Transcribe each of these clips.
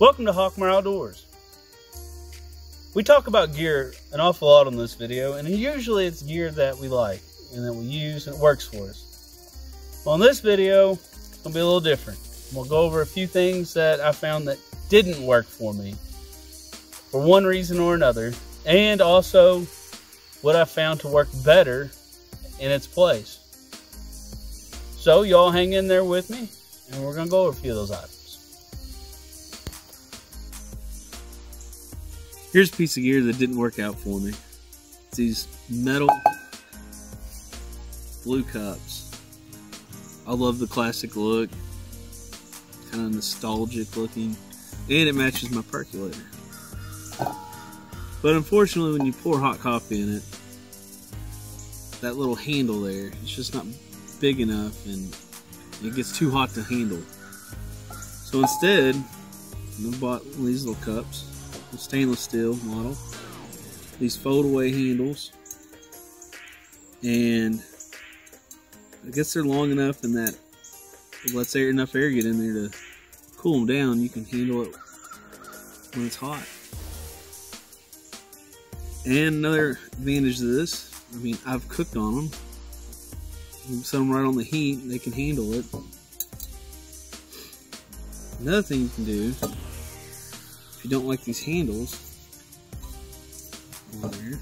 Welcome to Hawkmore Outdoors. We talk about gear an awful lot on this video, and usually it's gear that we like and that we use and it works for us. Well, in this video, it's going to be a little different. We'll go over a few things that I found that didn't work for me for one reason or another, and also what I found to work better in its place. So y'all hang in there with me, and we're going to go over a few of those items. Here's a piece of gear that didn't work out for me. It's these metal blue cups. I love the classic look, kind of nostalgic looking, and it matches my percolator. But unfortunately, when you pour hot coffee in it, that little handle there, it's just not big enough and it gets too hot to handle. So instead, I bought one of these little cups. Stainless steel model, these fold away handles, and I guess they're long enough and that it lets enough air get in there to cool them down. You can handle it when it's hot. And another advantage of this, I mean, I've cooked on them. You can set them right on the heat, they can handle it. Another thing you can do, if you don't like these handles on there,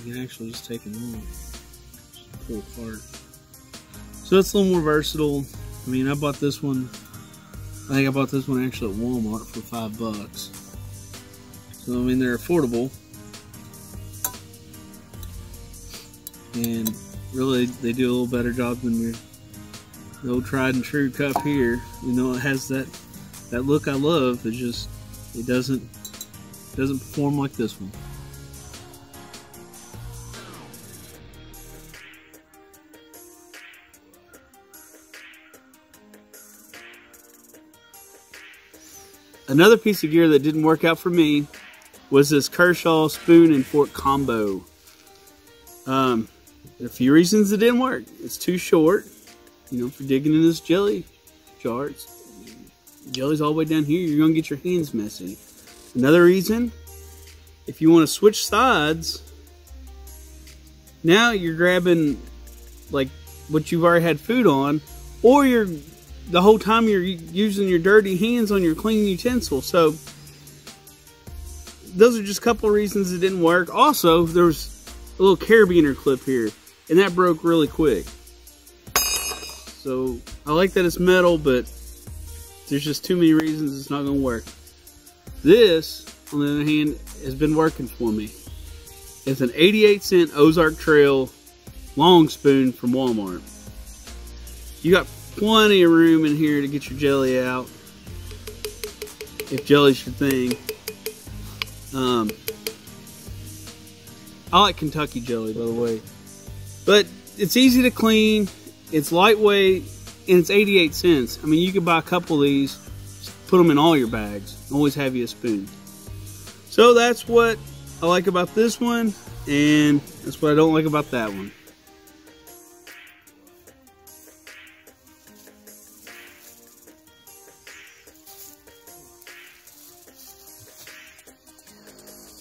you can actually just take them off, just pull apart. So it's a little more versatile. I mean, I bought this one, I think I bought this one actually at Walmart for $5. So I mean, they're affordable, and really they do a little better job than the old tried and true cup here. You know, it has that look I love. It's just, it doesn't perform like this one. Another piece of gear that didn't work out for me was this Kershaw spoon and fork combo. A few reasons it didn't work. It's too short, you know, for digging in this jelly jar. Jelly's all the way down here, you're gonna get your hands messy. Another reason, if you want to switch sides, now you're grabbing like what you've already had food on, or the whole time you're using your dirty hands on your clean utensil. So those are just a couple of reasons it didn't work. Also, there was a little carabiner clip here, and that broke really quick. So I like that it's metal, but there's just too many reasons it's not going to work. This, on the other hand, has been working for me. It's an 88-cent Ozark Trail Long Spoon from Walmart. You got plenty of room in here to get your jelly out, if jelly's your thing. I like Kentucky jelly, by the way. But it's easy to clean, it's lightweight, and it's 88 cents. I mean, you could buy a couple of these, put them in all your bags, always have you a spoon. So that's what I like about this one, and that's what I don't like about that one.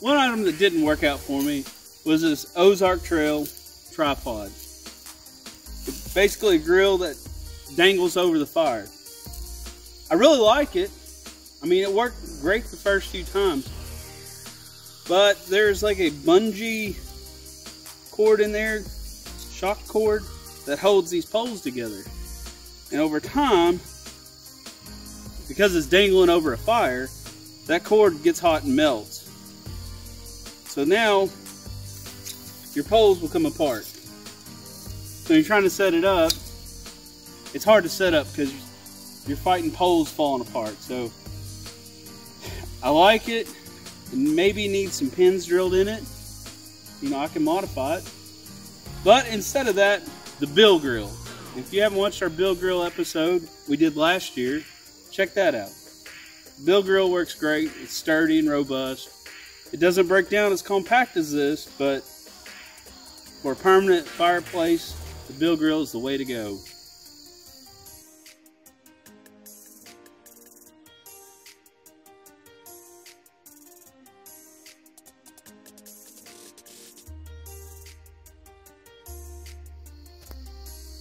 One item that didn't work out for me was this Ozark Trail Tripod. It's basically a grill that dangles over the fire. I really like it. I mean, it worked great the first few times, but there's like a bungee cord in there, shock cord, that holds these poles together. And over time, because it's dangling over a fire, that cord gets hot and melts. So now your poles will come apart. So you're trying to set it up, it's hard to set up because you're fighting poles falling apart. So I like it, and maybe need some pins drilled in it. You know, I can modify it. But instead of that, the bill grill. If you haven't watched our bill grill episode we did last year, check that out. The bill grill works great. It's sturdy and robust. It doesn't break down as compact as this, but for a permanent fireplace, the bill grill is the way to go.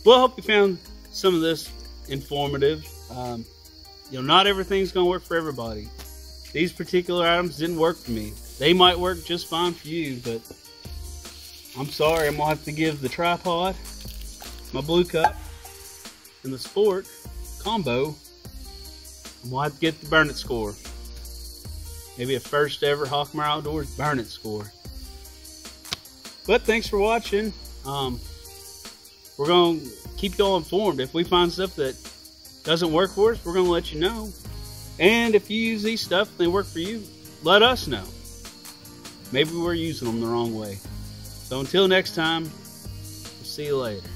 Well, I hope you found some of this informative. Not everything's going to work for everybody. These particular items didn't work for me. They might work just fine for you, but I'm sorry. I'm going to have to give the tripod, my Blue Cup, and the Spork combo, I'm going to have to get the burn it score. Maybe a first ever Hawkmeyer Outdoors burn it score. But thanks for watching. We're going to keep you all informed. If we find stuff that doesn't work for us, we're going to let you know. And if you use these stuff and they work for you, let us know. Maybe we're using them the wrong way. So until next time, we'll see you later.